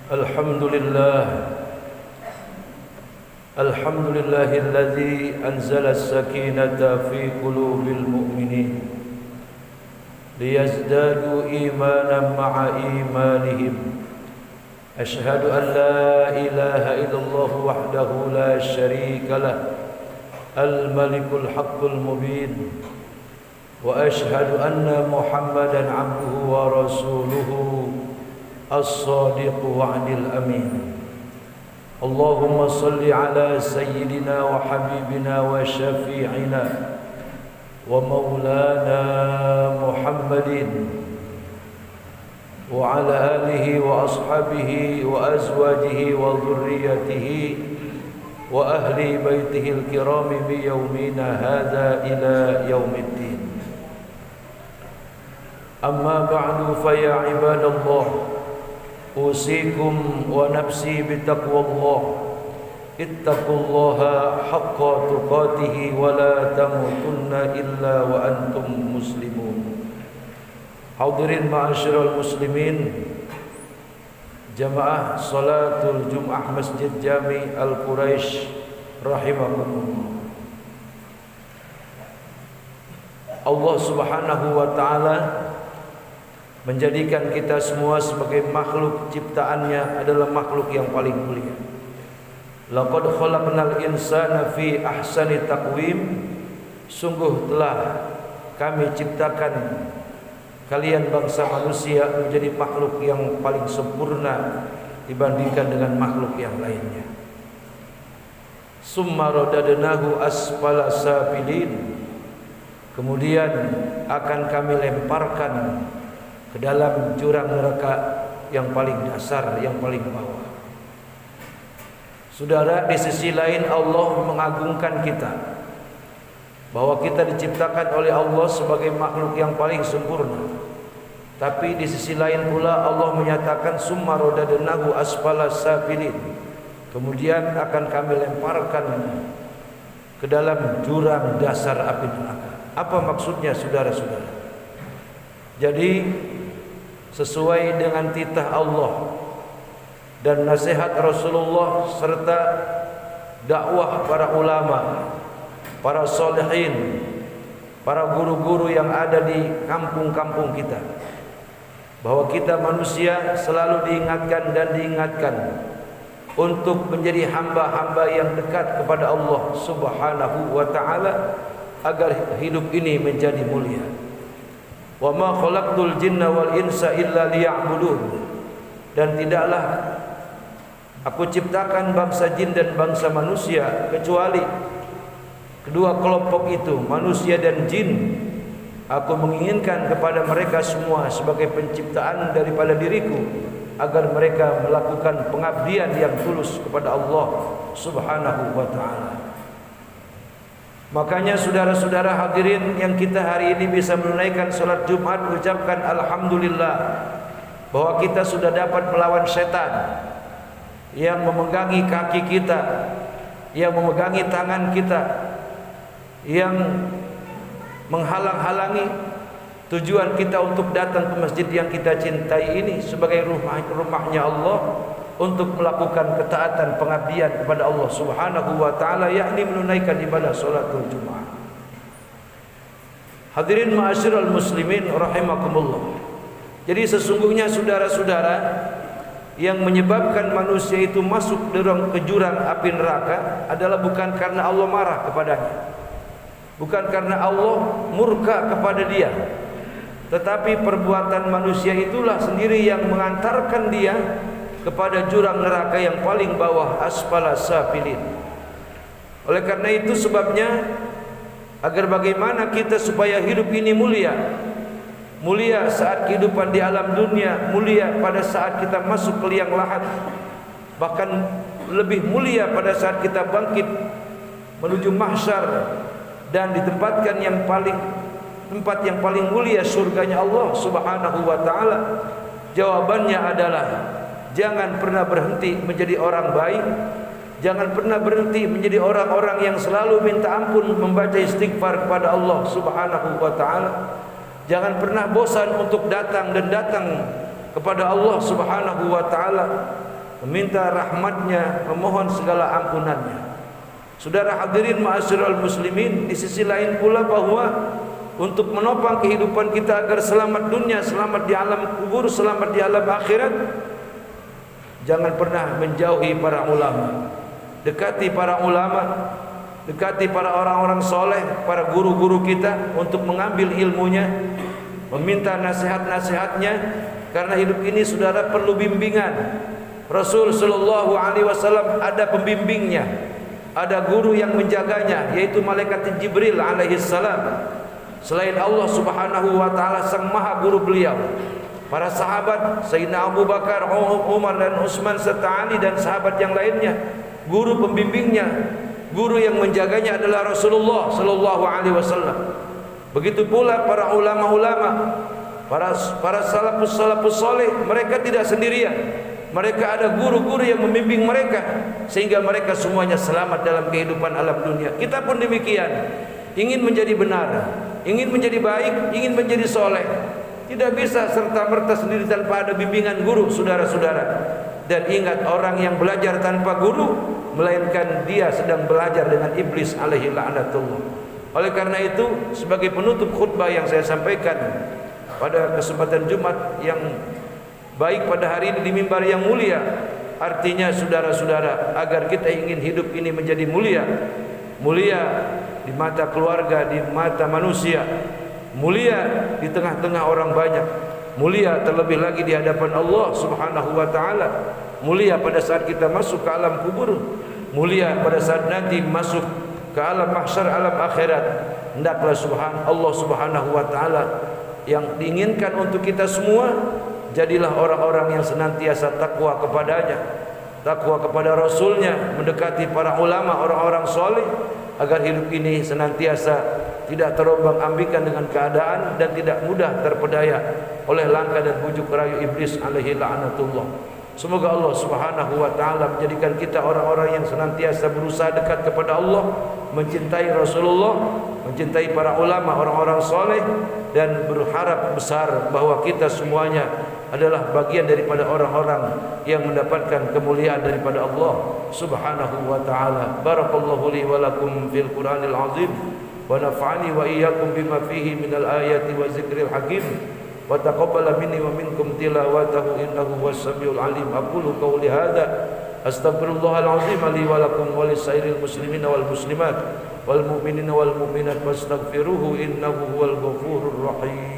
الحمد لله الحمد لله الذي أنزل السكينة في قلوب المؤمنين ليزدادوا إيمانا مع إيمانهم. أشهد أن لا إله إلا الله وحده لا شريك له الملك الحق المبين، وأشهد أن محمدا عبده ورسوله الصادق وعد الأمين. اللهم صل على سيدنا وحبيبنا وشفيعنا ومولانا محمد وعلى آله وأصحابه وأزواجه وذريته وأهل بيته الكرام بيومنا هذا إلى يوم الدين. أما بعد فيا عباد الله، أوصيكم ونفسي بتقوى الله. اتقوا الله حق تقاته ولا تموتن إلا وأنتم مسلمون. Hadirin ma'asyiral muslimin, jamaah salatul Jum'ah Masjid Jami Al-Quraisy rahimakumullah. Allah Subhanahu wa taala menjadikan kita semua sebagai makhluk ciptaannya adalah makhluk yang paling mulia. Laqad khalaqnal insana fi ahsani taqwim. Sungguh telah kami ciptakan kalian bangsa manusia menjadi makhluk yang paling sempurna dibandingkan dengan makhluk yang lainnya. Summa radadnahu asfala safilin. Kemudian akan kami lemparkan ke dalam jurang neraka yang paling dasar, yang paling bawah. Saudara, di sisi lain Allah mengagungkan kita bahwa kita diciptakan oleh Allah sebagai makhluk yang paling sempurna. Tapi di sisi lain pula Allah menyatakan summa radadnahu asfala safilin. Kemudian akan kami lemparkan ke dalam jurang dasar api neraka. Apa maksudnya saudara-saudara? Jadi sesuai dengan titah Allah dan nasihat Rasulullah serta dakwah para ulama, para solehin, para guru-guru yang ada di kampung-kampung kita, bahwa kita manusia selalu diingatkan dan diingatkan untuk menjadi hamba-hamba yang dekat kepada Allah Subhanahu wa ta'ala agar hidup ini menjadi mulia. Wa ma khalaqtul jinna wal insa illa liya'budun. Dan tidaklah aku ciptakan bangsa jin dan bangsa manusia kecuali kedua kelompok itu, manusia dan jin. Aku menginginkan kepada mereka semua sebagai penciptaan daripada diriku agar mereka melakukan pengabdian yang tulus kepada Allah Subhanahu wa ta'ala. Makanya saudara-saudara hadirin yang kita hari ini bisa menunaikan salat Jumat, ucapkan alhamdulillah bahwa kita sudah dapat melawan setan yang memegangi kaki kita, yang memegangi tangan kita, yang menghalang-halangi tujuan kita untuk datang ke masjid yang kita cintai ini sebagai rumahnya Allah untuk melakukan ketaatan pengabdian kepada Allah Subhanahu wa ta'ala, yakni menunaikan ibadah salatul Jumat. Hadirin ma'asyiral muslimin rahimakumullah. Jadi sesungguhnya saudara-saudara, yang menyebabkan manusia itu masuk ke jurang api neraka adalah bukan karena Allah marah kepadanya, bukan karena Allah murka kepada dia, tetapi perbuatan manusia itulah sendiri yang mengantarkan dia kepada jurang neraka yang paling bawah, asfala safilin. Oleh karena itu sebabnya agar bagaimana kita supaya hidup ini mulia, mulia saat kehidupan di alam dunia, mulia pada saat kita masuk ke liang lahat, bahkan lebih mulia pada saat kita bangkit menuju mahsyar dan ditempatkan tempat yang paling mulia, surganya Allah Subhanahu wa ta'ala. Jawabannya adalah jangan pernah berhenti menjadi orang baik. Jangan pernah berhenti menjadi orang-orang yang selalu minta ampun, membaca istighfar kepada Allah Subhanahu wa ta'ala. Jangan pernah bosan untuk datang kepada Allah Subhanahu wa ta'ala meminta rahmatnya, memohon segala ampunannya. Saudara hadirin ma'asyiral muslimin, di sisi lain pula bahwa untuk menopang kehidupan kita agar selamat dunia, selamat di alam kubur, selamat di alam akhirat, jangan pernah menjauhi para ulama. Dekati para ulama, dekati para orang-orang soleh, para guru-guru kita untuk mengambil ilmunya, meminta nasihat-nasihatnya, karena hidup ini saudara perlu bimbingan. Rasul sallallahu alaihi wasallam ada pembimbingnya, ada guru yang menjaganya, yaitu malaikat Jibril alaihi salam. Selain Allah subhanahu wa ta'ala sang maha guru beliau, para sahabat Sayyidina Abu Bakar, Umar dan Utsman serta Ali dan sahabat yang lainnya, guru pembimbingnya, guru yang menjaganya adalah Rasulullah sallallahu alaihi wasallam. Begitu pula para ulama-ulama, para salafus saleh, mereka tidak sendirian. Mereka ada guru-guru yang membimbing mereka sehingga mereka semuanya selamat dalam kehidupan alam dunia. Kita pun demikian, ingin menjadi benar, ingin menjadi baik, ingin menjadi soleh, tidak bisa serta-merta sendiri tanpa ada bimbingan guru, saudara-saudara. Dan ingat, orang yang belajar tanpa guru, melainkan dia sedang belajar dengan iblis alaihi la'natullah. Oleh karena itu, sebagai penutup khutbah yang saya sampaikan pada kesempatan Jumat yang baik pada hari ini di mimbar yang mulia, artinya saudara-saudara, agar kita ingin hidup ini menjadi mulia, mulia di mata keluarga, di mata manusia, mulia di tengah-tengah orang banyak, mulia terlebih lagi di hadapan Allah subhanahu wa ta'ala, mulia pada saat kita masuk ke alam kubur, mulia pada saat nanti masuk ke alam mahsyar, alam akhirat. Hendaklah Allah subhanahu wa ta'ala yang diinginkan untuk kita semua, jadilah orang-orang yang senantiasa takwa kepadanya, takwa kepada Rasulnya, mendekati para ulama, orang-orang soleh, agar hidup ini senantiasa tidak terombang-ambingkan dengan keadaan dan tidak mudah terpedaya oleh langkah dan bujuk rayu iblis alaihi la'natullah. Semoga Allah subhanahu wa ta'ala menjadikan kita orang-orang yang senantiasa berusaha dekat kepada Allah, mencintai Rasulullah, mencintai para ulama, orang-orang soleh, dan berharap besar bahwa kita semuanya adalah bagian daripada orang-orang yang mendapatkan kemuliaan daripada Allah subhanahu wa ta'ala. Barakallahu li wa lakum fil Qur'anil azim, wa naf'ani wa iyyakum bima fihi minal ayati wa zikril hakim, wa taqabbala minni wa minkum tilawatahu innahu huwas samiul alim. Aqulu qawli hadza astaghfirullahal azim li wa lakum wa lisairil muslimina wal muslimat wal mu'minina wal mu'minat fastaghfiruhu innahu huwal ghafurur rahim.